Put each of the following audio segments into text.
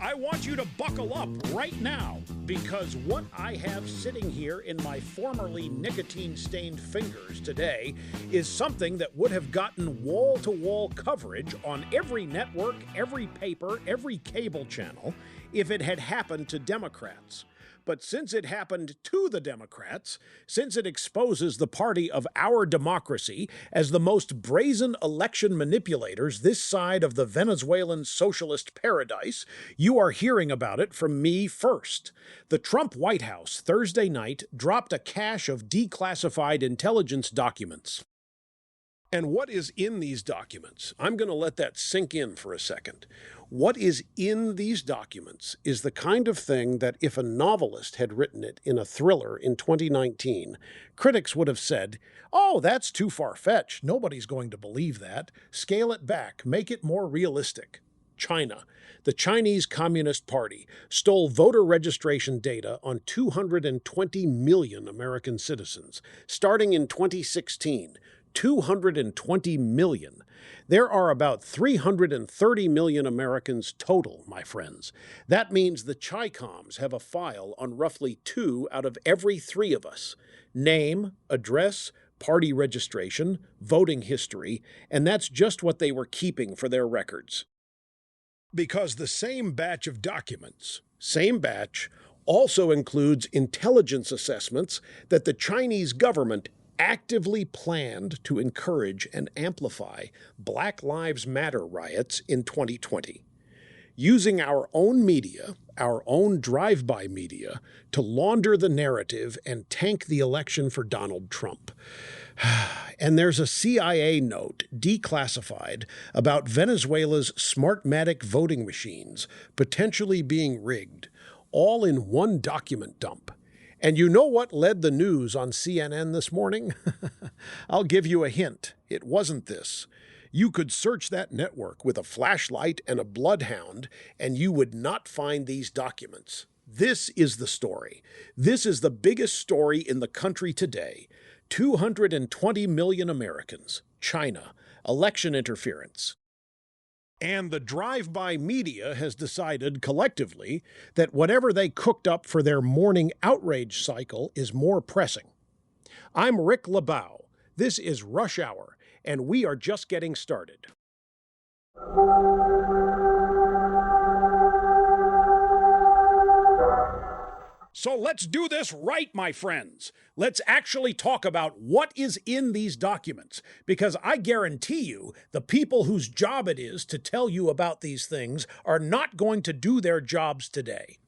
I want you to buckle up right now, because what I have sitting here in my formerly nicotine-stained fingers today is something that would have gotten wall-to-wall coverage on every network, every paper, every cable channel if it had happened to Democrats. But since it happened to the Democrats, since it exposes the party of our democracy as the most brazen election manipulators this side of the Venezuelan socialist paradise, you are hearing about it from me first. The Trump White House Thursday night dropped a cache of declassified intelligence documents. And what is in these documents? I'm going to let that sink in for a second. What is in these documents is the kind of thing that if a novelist had written it in a thriller in 2019, critics would have said, "Oh, that's too far-fetched. Nobody's going to believe that. Scale it back. Make it more realistic." China. The Chinese Communist Party stole voter registration data on 220 million American citizens, starting in 2016. 220 million. There are about 330 million Americans total, my friends. That means the Chi-Coms have a file on roughly 2 out of every 3 of us. Name, address, party registration, voting history, and that's just what they were keeping for their records. Because the same batch of documents, also includes intelligence assessments that the Chinese government actively planned to encourage and amplify Black Lives Matter riots in 2020. Using our own media, our own drive-by media, to launder the narrative and tank the election for Donald Trump. And there's a CIA note, declassified, about Venezuela's Smartmatic voting machines potentially being rigged, all in one document dump. And you know what led the news on CNN this morning? I'll give you a hint. It wasn't this. You could search that network with a flashlight and a bloodhound, and you would not find these documents. This is the story. This is the biggest story in the country today. 220 million Americans. China. Election interference. And the drive-by media has decided collectively that whatever they cooked up for their morning outrage cycle is more pressing. I'm Rick LeBow. This is Rush Hour, and we are just getting started. So let's do this right, my friends. Let's actually talk about what is in these documents, because I guarantee you the people whose job it is to tell you about these things are not going to do their jobs today.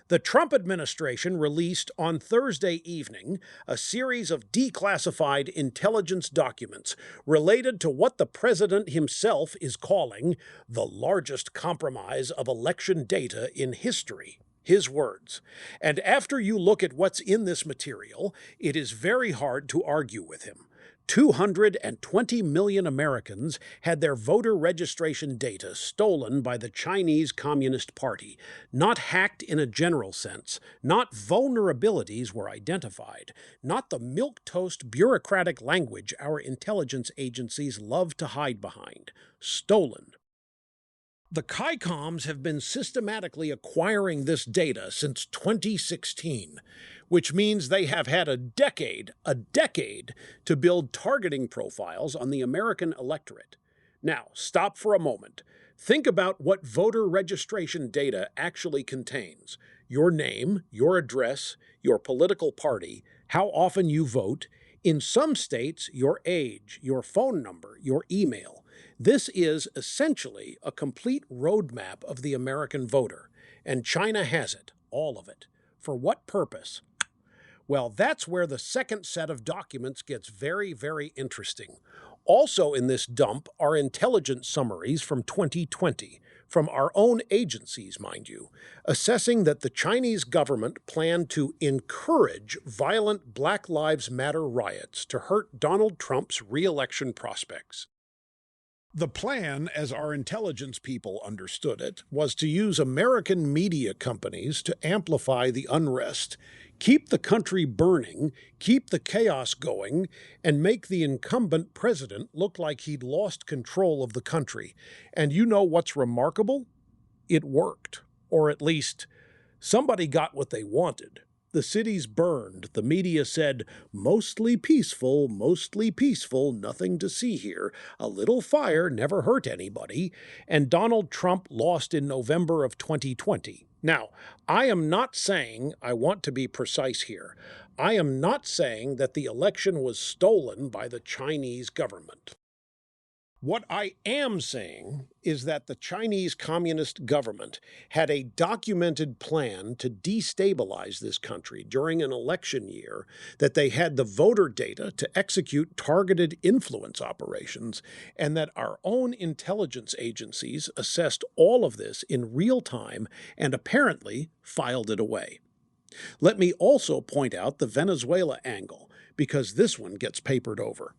The Trump administration released on Thursday evening a series of declassified intelligence documents related to what the president himself is calling the largest compromise of election data in history. His words. And after you look at what's in this material, it is very hard to argue with him. 220 million Americans had their voter registration data stolen by the Chinese Communist Party, not hacked in a general sense, not vulnerabilities were identified, not the milquetoast bureaucratic language our intelligence agencies love to hide behind. Stolen. The Chi-Coms have been systematically acquiring this data since 2016, which means they have had a decade to build targeting profiles on the American electorate. Now, stop for a moment. Think about what voter registration data actually contains. Your name, your address, your political party, how often you vote, in some states, your age, your phone number, your email. This is essentially a complete roadmap of the American voter, and China has it, all of it. For what purpose? Well, that's where the second set of documents gets very, very interesting. Also in this dump are intelligence summaries from 2020, from our own agencies, mind you, assessing that the Chinese government planned to encourage violent Black Lives Matter riots to hurt Donald Trump's re-election prospects. The plan, as our intelligence people understood it, was to use American media companies to amplify the unrest, keep the country burning, keep the chaos going, and make the incumbent president look like he'd lost control of the country. And you know what's remarkable? It worked. Or at least, somebody got what they wanted. The cities burned. The media said, mostly peaceful, nothing to see here. A little fire never hurt anybody. And Donald Trump lost in November of 2020. Now, I am not saying, I want to be precise here, I am not saying that the election was stolen by the Chinese government. What I am saying is that the Chinese Communist government had a documented plan to destabilize this country during an election year, that they had the voter data to execute targeted influence operations, and that our own intelligence agencies assessed all of this in real time and apparently filed it away. Let me also point out the Venezuela angle, because this one gets papered over.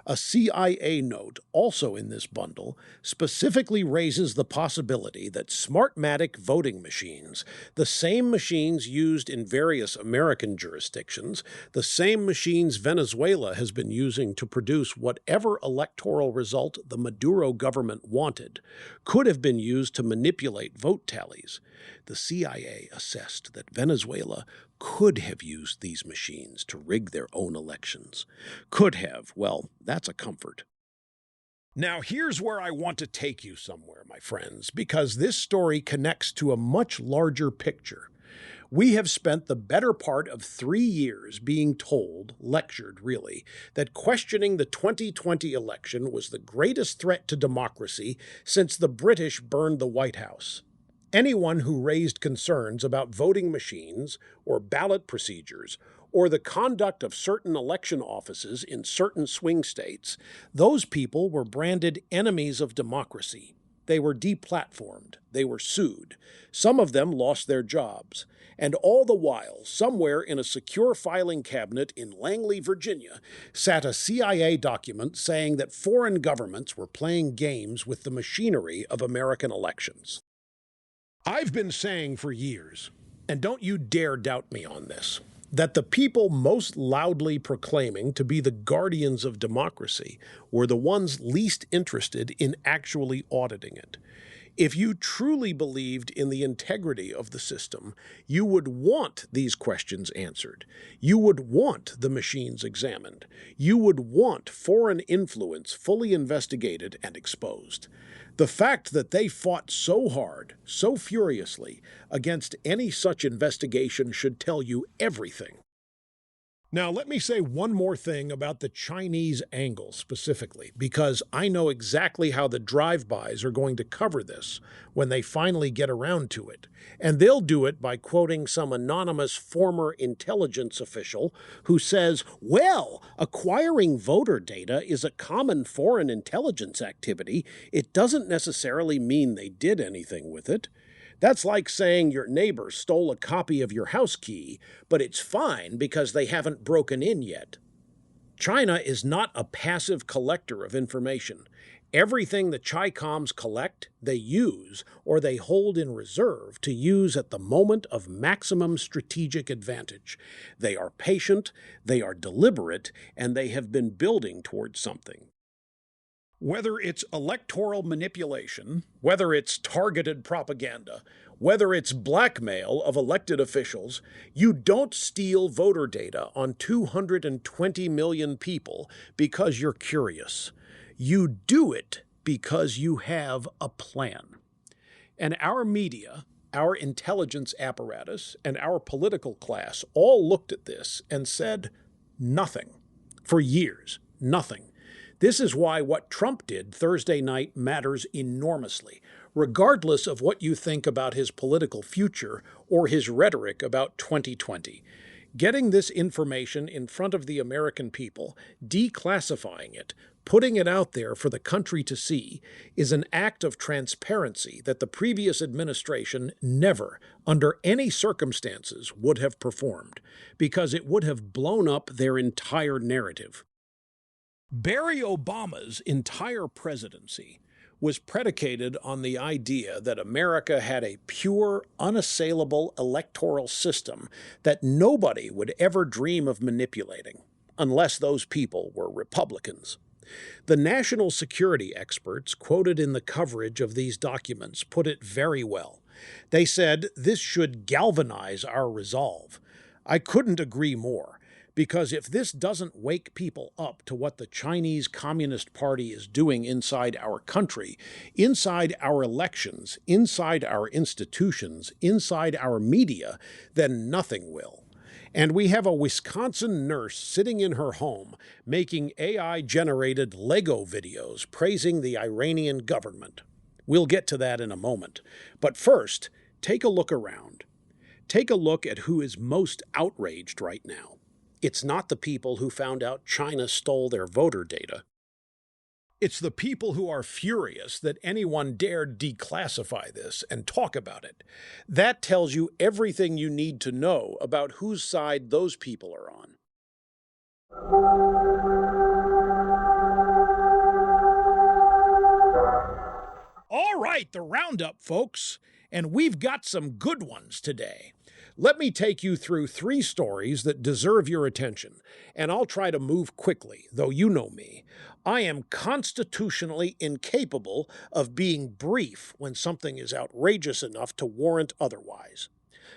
A CIA note, also in this bundle, specifically raises the possibility that Smartmatic voting machines, the same machines used in various American jurisdictions, the same machines Venezuela has been using to produce whatever electoral result the Maduro government wanted, could have been used to manipulate vote tallies. The CIA assessed that Venezuela could have used these machines to rig their own elections. Could have, well, that's a comfort. Now, here's where I want to take you somewhere, my friends, because this story connects to a much larger picture. We have spent the better part of 3 years being told, lectured really, that questioning the 2020 election was the greatest threat to democracy since the British burned the White House. Anyone who raised concerns about voting machines or ballot procedures or the conduct of certain election offices in certain swing states, those people were branded enemies of democracy. They were deplatformed. They were sued. Some of them lost their jobs. And all the while, somewhere in a secure filing cabinet in Langley, Virginia, sat a CIA document saying that foreign governments were playing games with the machinery of American elections. I've been saying for years, and don't you dare doubt me on this, that the people most loudly proclaiming to be the guardians of democracy were the ones least interested in actually auditing it. If you truly believed in the integrity of the system, you would want these questions answered. You would want the machines examined. You would want foreign influence fully investigated and exposed. The fact that they fought so hard, so furiously, against any such investigation should tell you everything. Now, let me say one more thing about the Chinese angle specifically, because I know exactly how the drive-bys are going to cover this when they finally get around to it. And they'll do it by quoting some anonymous former intelligence official who says, well, acquiring voter data is a common foreign intelligence activity. It doesn't necessarily mean they did anything with it. That's like saying your neighbor stole a copy of your house key, but it's fine because they haven't broken in yet. China is not a passive collector of information. Everything the Chicoms collect, they use, or they hold in reserve to use at the moment of maximum strategic advantage. They are patient, they are deliberate, and they have been building towards something. Whether it's electoral manipulation, whether it's targeted propaganda, whether it's blackmail of elected officials, you don't steal voter data on 220 million people because you're curious. You do it because you have a plan. And our media, our intelligence apparatus, and our political class all looked at this and said nothing. For years, nothing. This is why what Trump did Thursday night matters enormously, regardless of what you think about his political future or his rhetoric about 2020. Getting this information in front of the American people, declassifying it, putting it out there for the country to see, is an act of transparency that the previous administration never, under any circumstances, would have performed, because it would have blown up their entire narrative. Barry Obama's entire presidency was predicated on the idea that America had a pure, unassailable electoral system that nobody would ever dream of manipulating, unless those people were Republicans. The national security experts quoted in the coverage of these documents put it very well. They said this should galvanize our resolve. I couldn't agree more, because if this doesn't wake people up to what the Chinese Communist Party is doing inside our country, inside our elections, inside our institutions, inside our media, then nothing will. And we have a Wisconsin nurse sitting in her home making AI-generated Lego videos praising the Iranian government. We'll get to that in a moment. But first, take a look around. Take a look at who is most outraged right now. It's not the people who found out China stole their voter data. It's the people who are furious that anyone dared declassify this and talk about it. That tells you everything you need to know about whose side those people are on. All right, the roundup, folks. And we've got some good ones today. Let me take you through 3 stories that deserve your attention, and I'll try to move quickly, though you know me. I am constitutionally incapable of being brief when something is outrageous enough to warrant otherwise.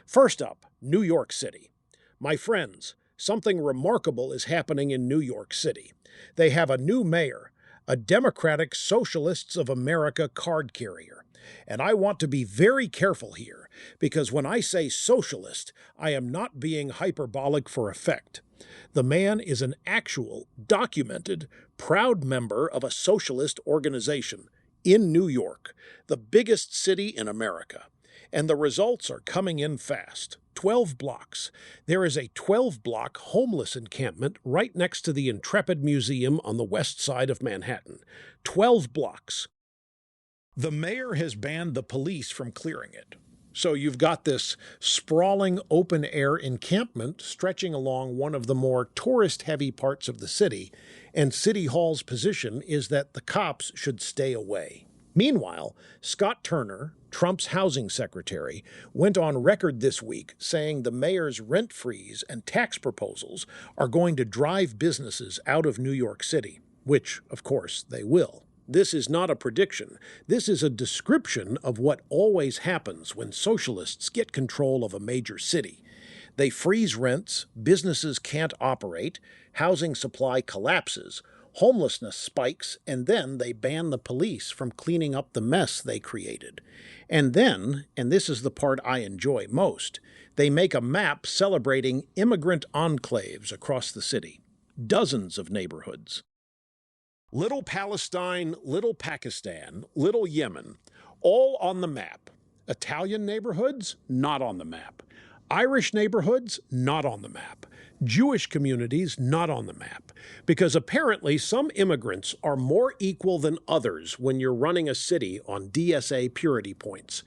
First up, New York City. My friends, something remarkable is happening in New York City. They have a new mayor, a Democratic Socialists of America card carrier. And I want to be very careful here, because when I say socialist, I am not being hyperbolic for effect. The man is an actual, documented, proud member of a socialist organization in New York, the biggest city in America. And the results are coming in fast. 12 blocks. There is a 12-block homeless encampment right next to the Intrepid Museum on the west side of Manhattan. 12 blocks. The mayor has banned the police from clearing it. So you've got this sprawling open-air encampment stretching along one of the more tourist-heavy parts of the city, and City Hall's position is that the cops should stay away. Meanwhile, Scott Turner, Trump's housing secretary, went on record this week saying the mayor's rent freeze and tax proposals are going to drive businesses out of New York City, which, of course, they will. This is not a prediction. This is a description of what always happens when socialists get control of a major city. They freeze rents, businesses can't operate, housing supply collapses, homelessness spikes, and then they ban the police from cleaning up the mess they created. And then, and this is the part I enjoy most, they make a map celebrating immigrant enclaves across the city. Dozens of neighborhoods. Little Palestine, Little Pakistan, Little Yemen, all on the map. Italian neighborhoods, not on the map. Irish neighborhoods, not on the map. Jewish communities, not on the map. Because apparently some immigrants are more equal than others when you're running a city on DSA purity points.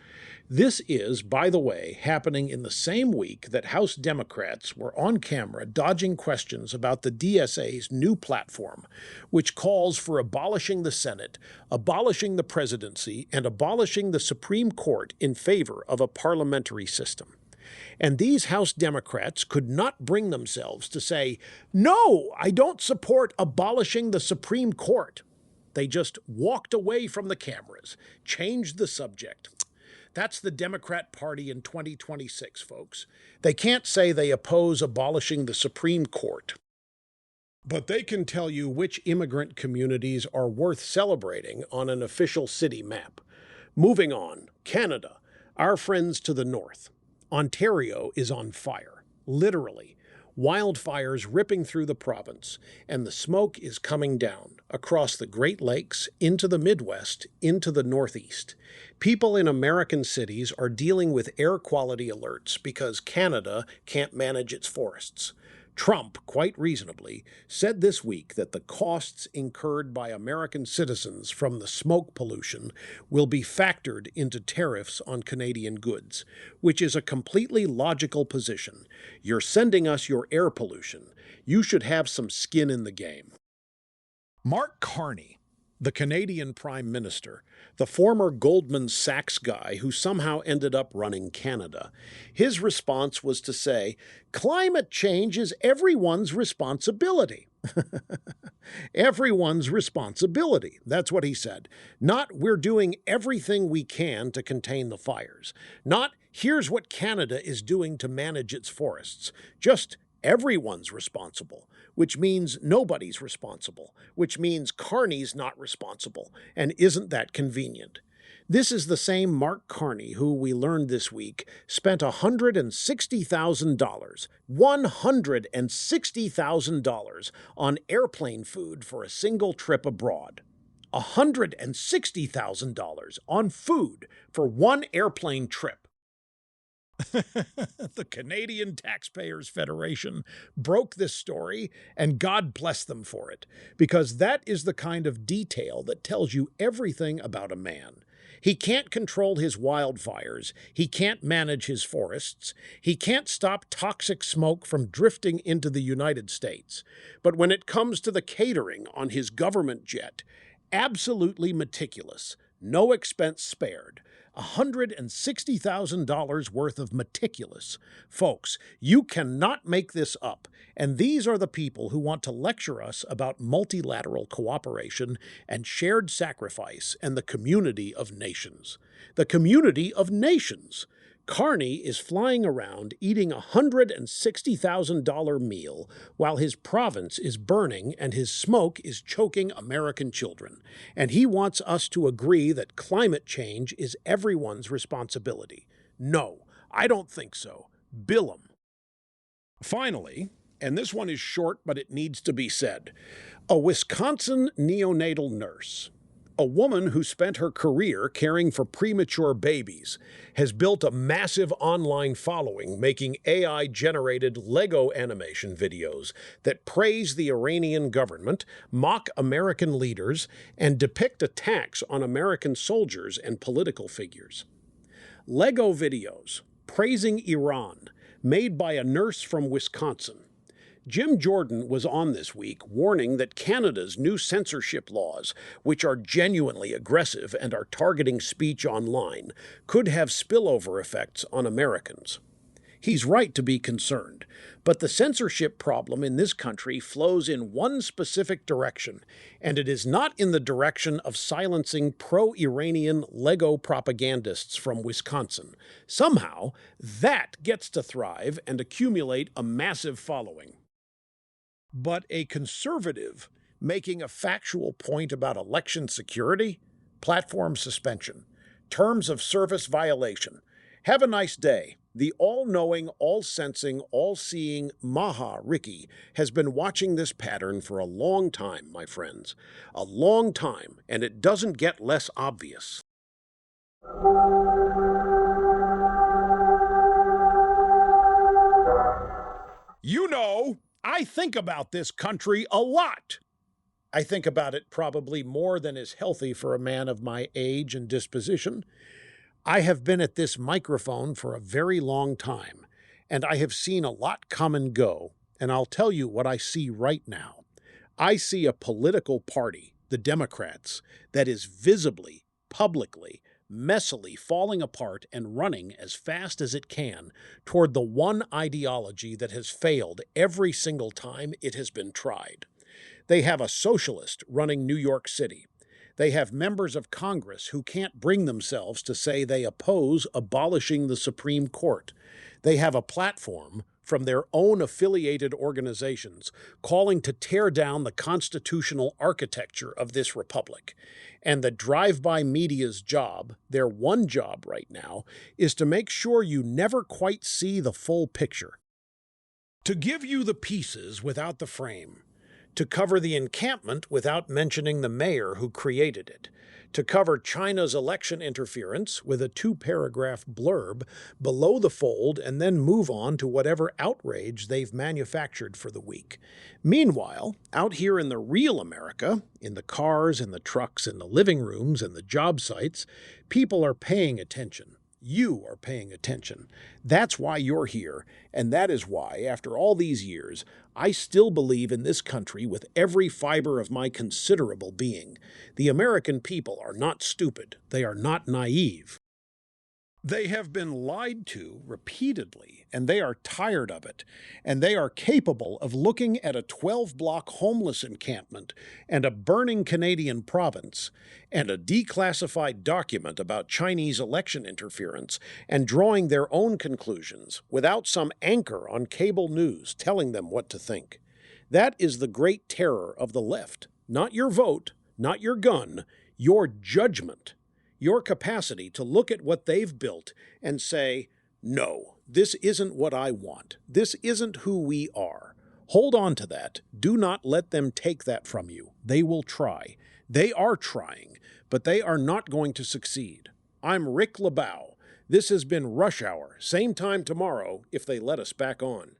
This is, by the way, happening in the same week that House Democrats were on camera dodging questions about the DSA's new platform, which calls for abolishing the Senate, abolishing the presidency, and abolishing the Supreme Court in favor of a parliamentary system. And these House Democrats could not bring themselves to say, "No, I don't support abolishing the Supreme Court." They just walked away from the cameras, changed the subject. That's the Democrat Party in 2026, folks. They can't say they oppose abolishing the Supreme Court, but they can tell you which immigrant communities are worth celebrating on an official city map. Moving on, Canada, our friends to the north. Ontario is on fire, literally. Wildfires ripping through the province, and the smoke is coming down across the Great Lakes, into the Midwest, into the Northeast. People in American cities are dealing with air quality alerts because Canada can't manage its forests. Trump, quite reasonably, said this week that the costs incurred by American citizens from the smoke pollution will be factored into tariffs on Canadian goods, which is a completely logical position. You're sending us your air pollution. You should have some skin in the game. Mark Carney, the Canadian Prime Minister, the former Goldman Sachs guy who somehow ended up running Canada, his response was to say, climate change is everyone's responsibility. Everyone's responsibility. That's what he said. Not we're doing everything we can to contain the fires. Not here's what Canada is doing to manage its forests. Just everyone's responsible, which means nobody's responsible, which means Carney's not responsible. And isn't that convenient? This is the same Mark Carney who, we learned this week, spent $160,000 on airplane food for a single trip abroad. $160,000 on food for one airplane trip. The Canadian Taxpayers Federation broke this story, and God bless them for it, because that is the kind of detail that tells you everything about a man. He can't control his wildfires, he can't manage his forests, he can't stop toxic smoke from drifting into the United States. But when it comes to the catering on his government jet, absolutely meticulous, no expense spared. $160,000 worth of meticulous. Folks, you cannot make this up. And these are the people who want to lecture us about multilateral cooperation and shared sacrifice and the community of nations. The community of nations. Carney is flying around eating a $160,000 meal while his province is burning and his smoke is choking American children. And he wants us to agree that climate change is everyone's responsibility. No, I don't think so. Bill 'em. Finally, and this one is short but it needs to be said, a Wisconsin neonatal nurse, a woman who spent her career caring for premature babies, has built a massive online following making AI-generated Lego animation videos that praise the Iranian government, mock American leaders, and depict attacks on American soldiers and political figures. Lego videos praising Iran, made by a nurse from Wisconsin. Jim Jordan was on this week warning that Canada's new censorship laws, which are genuinely aggressive and are targeting speech online, could have spillover effects on Americans. He's right to be concerned, but the censorship problem in this country flows in one specific direction, and it is not in the direction of silencing pro-Iranian Lego propagandists from Wisconsin. Somehow, that gets to thrive and accumulate a massive following. But a conservative making a factual point about election security, platform suspension, terms of service violation. Have a nice day. The all-knowing, all-sensing, all-seeing Maha Ricky has been watching this pattern for a long time, my friends. A long time, and it doesn't get less obvious. You know, I think about this country a lot. I think about it probably more than is healthy for a man of my age and disposition. I have been at this microphone for a very long time, and I have seen a lot come and go, and I'll tell you what I see right now. I see a political party, the Democrats, that is visibly, publicly, messily falling apart and running as fast as it can toward the one ideology that has failed every single time it has been tried. They have a socialist running New York City. They have members of Congress who can't bring themselves to say they oppose abolishing the Supreme Court. They have a platform from their own affiliated organizations calling to tear down the constitutional architecture of this republic. And the drive-by media's job, their one job right now, is to make sure you never quite see the full picture. To give you the pieces without the frame. To cover the encampment without mentioning the mayor who created it. To cover China's election interference with a 2-paragraph blurb below the fold and then move on to whatever outrage they've manufactured for the week. Meanwhile, out here in the real America, in the cars and the trucks and the living rooms and the job sites, people are paying attention. You are paying attention. That's why you're here, and that is why, after all these years, I still believe in this country with every fiber of my considerable being. The American people are not stupid. They are not naive. They have been lied to repeatedly, and they are tired of it. And they are capable of looking at a 12-block homeless encampment and a burning Canadian province and a declassified document about Chinese election interference and drawing their own conclusions without some anchor on cable news telling them what to think. That is the great terror of the left. Not your vote, not your gun, your judgment. Your capacity to look at what they've built and say, no, this isn't what I want. This isn't who we are. Hold on to that. Do not let them take that from you. They will try. They are trying, but they are not going to succeed. I'm Rick LeBow. This has been Rush Hour, same time tomorrow if they let us back on.